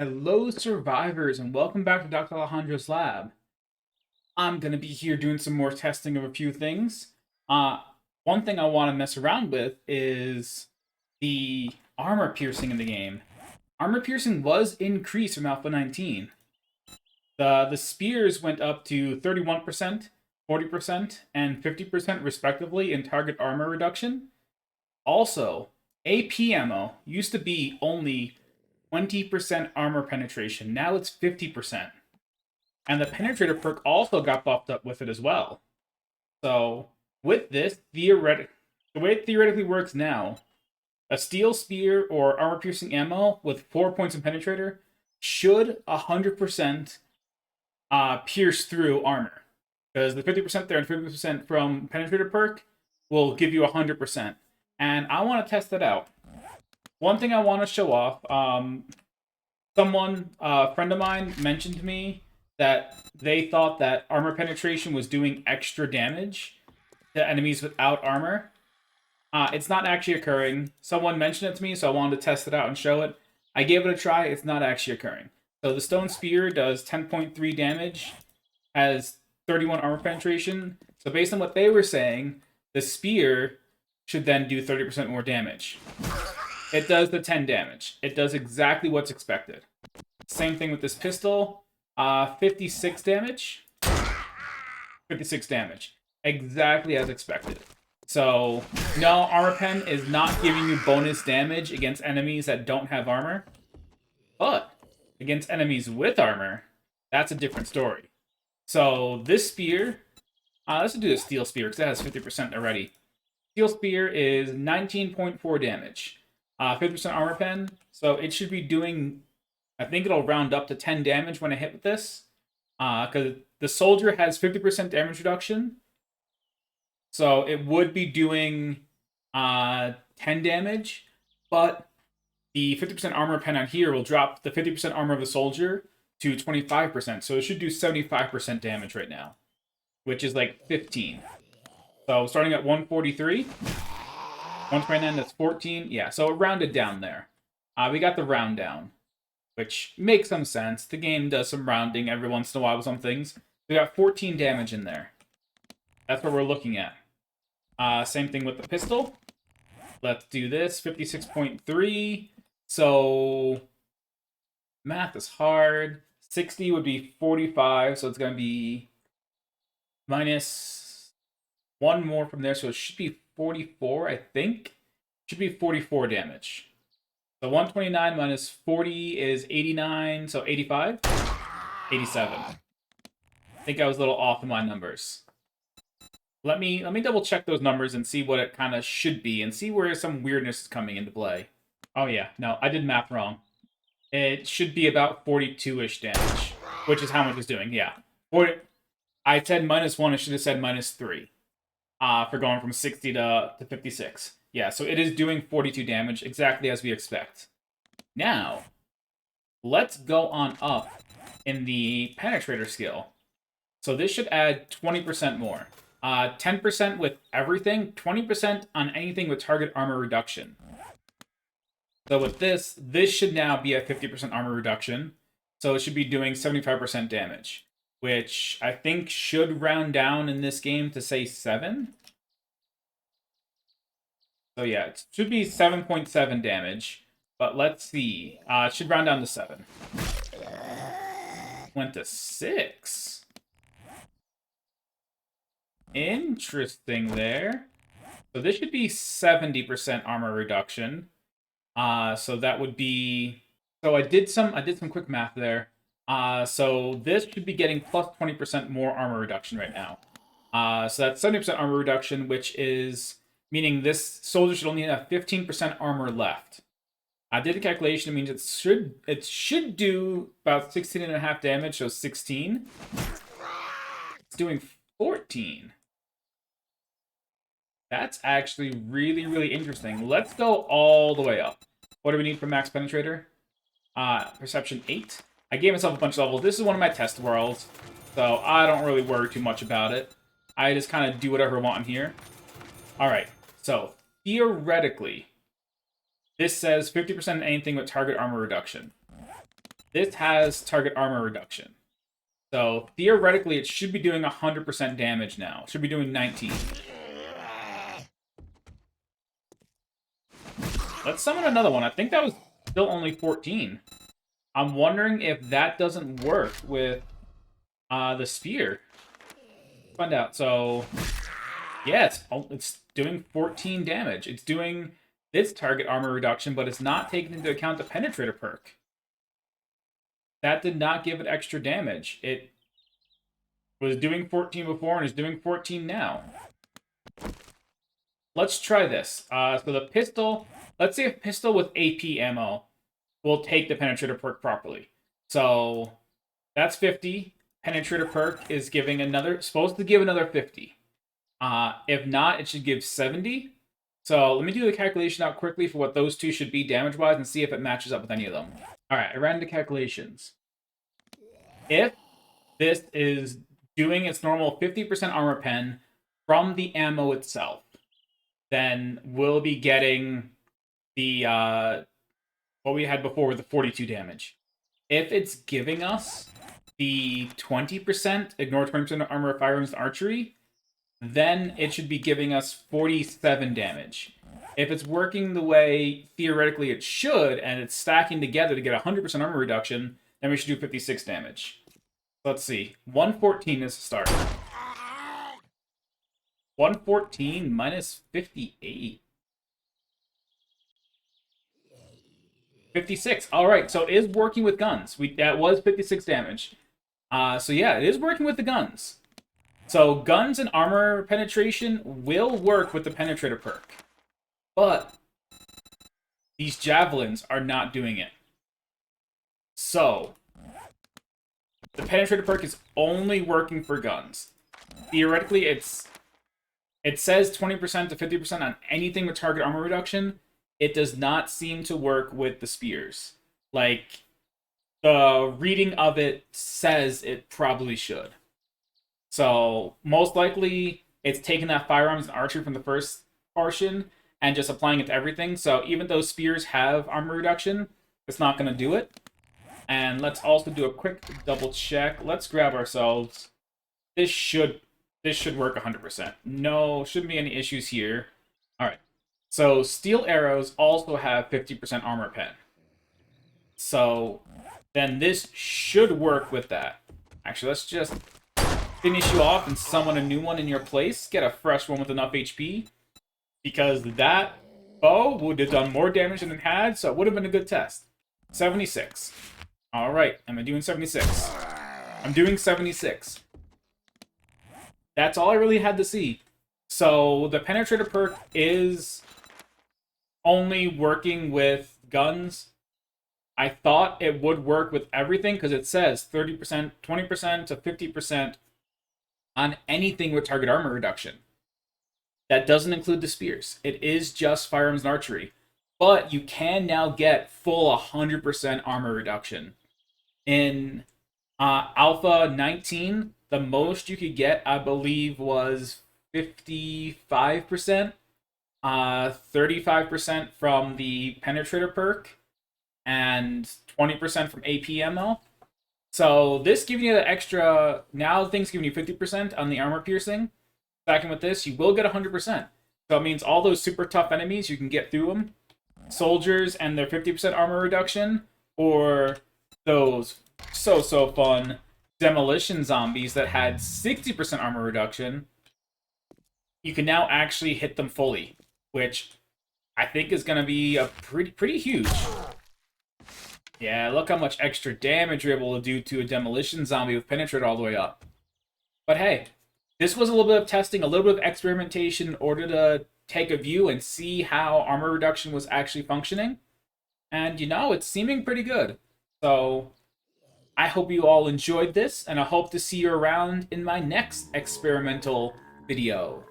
Hello, survivors, and welcome back to Dr. Alejandro's lab. I'm going to be here doing some more testing of a few things. Uh, One thing I want to mess around with is the armor piercing in the game. Armor piercing was increased from Alpha 19. The spears went up to 31%, 40%, and 50% respectively in target armor reduction. Also, AP ammo used to be only 20% armor penetration. Now it's 50%. And the Penetrator perk also got buffed up with it as well. So, with this, the way it theoretically works now, a steel spear or armor piercing ammo with 4 points in Penetrator should 100% pierce through armor. Because the 50% there and 50% from Penetrator perk will give you 100%. And I want to test that out. One thing I want to show off, a friend of mine mentioned to me that they thought that armor penetration was doing extra damage to enemies without armor. It's not actually occurring. Someone mentioned it to me, so I wanted to test it out and show it. I gave it a try. It's not actually occurring. So the stone spear does 10.3 damage, has 31 armor penetration. So based on what they were saying, the spear should then do 30% more damage. It does the 10 damage. It does exactly what's expected. Same thing with this pistol. 56 damage. 56 damage. Exactly as expected. So, no, armor pen is not giving you bonus damage against enemies that don't have armor. But, against enemies with armor, that's a different story. So, this spear... let's do the steel spear, because that has 50% already. Steel spear is 19.4 damage. 50% armor pen, so it should be doing... I think it'll round up to 10 damage when I hit with this. Because the soldier has 50% damage reduction. So it would be doing 10 damage. But the 50% armor pen on here will drop the 50% armor of the soldier to 25%. So it should do 75% damage right now. Which is like 15. So starting at 143. 129, that's 14. Yeah, so it rounded down there. We got the round down, which makes some sense. The game does some rounding every once in a while with some things. We got 14 damage in there. That's what we're looking at. Same thing with the pistol. Let's do this. 56.3. So, math is hard. 60 would be 45, so it's going to be minus one more from there, so it should be 44, I think. Should be 44 damage. So 129 minus 40 is 89, so 85? 87. I think I was a little off in my numbers. Let me double check those numbers and see what it kind of should be and see where some weirdness is coming into play. Oh yeah, no, I did math wrong. It should be about 42-ish damage, which is how much it's doing, yeah. I said minus 1, I should have said minus 3. For going from 60 to 56. Yeah, so it is doing 42 damage, exactly as we expect. Now, let's go on up in the Penetrator skill. So this should add 20% more. 10% with everything, 20% on anything with target armor reduction. So with this should now be at 50% armor reduction. So it should be doing 75% damage, which I think should round down in this game to, say, 7. So yeah, it should be 7.7 damage, but let's see. It should round down to 7. Went to 6. Interesting there. So this should be 70% armor reduction. So that would be... So I did some quick math there. So this should be getting plus 20% more armor reduction right now. So that's 70% armor reduction, which is meaning this soldier should only have 15% armor left. I did a calculation. It means it should do about 16.5 damage, so 16. It's doing 14. That's actually really, really interesting. Let's go all the way up. What do we need for max penetrator? Perception 8. I gave myself a bunch of levels. This is one of my test worlds, so I don't really worry too much about it. I just kind of do whatever I want in here. Alright, so theoretically, this says 50% anything with target armor reduction. this has target armor reduction. So theoretically, it should be doing 100% damage now. It should be doing 19. Let's summon another one. I think that was still only 14. I'm wondering if that doesn't work with the spear. Find out. So, yeah, it's doing 14 damage. It's doing this target armor reduction, but it's not taking into account the Penetrator perk. That did not give it extra damage. It was doing 14 before and is doing 14 now. Let's try this. So the pistol, let's see if pistol with AP ammo will take the Penetrator perk properly. So that's 50. Penetrator perk is giving supposed to give another 50. If not, it should give 70. So let me do the calculation out quickly for what those two should be damage-wise and see if it matches up with any of them. Alright, I ran the calculations. If this is doing its normal 50% armor pen from the ammo itself, then we'll be getting the what we had before with the 42 damage. If it's giving us the 20%, ignore 20% of armor of firearms and archery, then it should be giving us 47 damage. If it's working the way theoretically it should, and it's stacking together to get 100% armor reduction, then we should do 56 damage. Let's see. 114 is the start. 114 minus 58. 56. All right, so it is working with guns. That was 56 damage. So yeah, it is working with the guns. So guns and armor penetration will work with the Penetrator perk. But these javelins are not doing it. So the Penetrator perk is only working for guns. Theoretically, it says 20% to 50% on anything with target armor reduction. It does not seem to work with the spears. Like, the reading of it says it probably should. So, most likely, it's taking that firearms and archery from the first portion and just applying it to everything. So, even though spears have armor reduction, it's not going to do it. And let's also do a quick double check. Let's grab ourselves. This should work 100%. No, shouldn't be any issues here. All right. So steel arrows also have 50% armor pen. So then this should work with that. Actually, let's just finish you off and summon a new one in your place. Get a fresh one with enough HP. Because that bow would have done more damage than it had, so it would have been a good test. 76. All right, am I doing 76? I'm doing 76. That's all I really had to see. So the Penetrator perk is only working with guns. I thought it would work with everything because it says 30%, 20% to 50% on anything with target armor reduction. That doesn't include the spears. It is just firearms and archery. But you can now get full 100% armor reduction. In Alpha 19, the most you could get, I believe, was 55%. 35% from the Penetrator perk, and 20% from AP ammo. So this giving you the extra, now things giving you 50% on the armor piercing. Stacking with this, you will get 100%. So it means all those super tough enemies, you can get through them. Soldiers and their 50% armor reduction, or those so fun demolition zombies that had 60% armor reduction, you can now actually hit them fully, which I think is going to be a pretty huge. Yeah, look how much extra damage you're able to do to a demolition zombie with Penetrate all the way up. But hey, this was a little bit of testing, a little bit of experimentation in order to take a view and see how armor reduction was actually functioning. And, it's seeming pretty good. So I hope you all enjoyed this, and I hope to see you around in my next experimental video.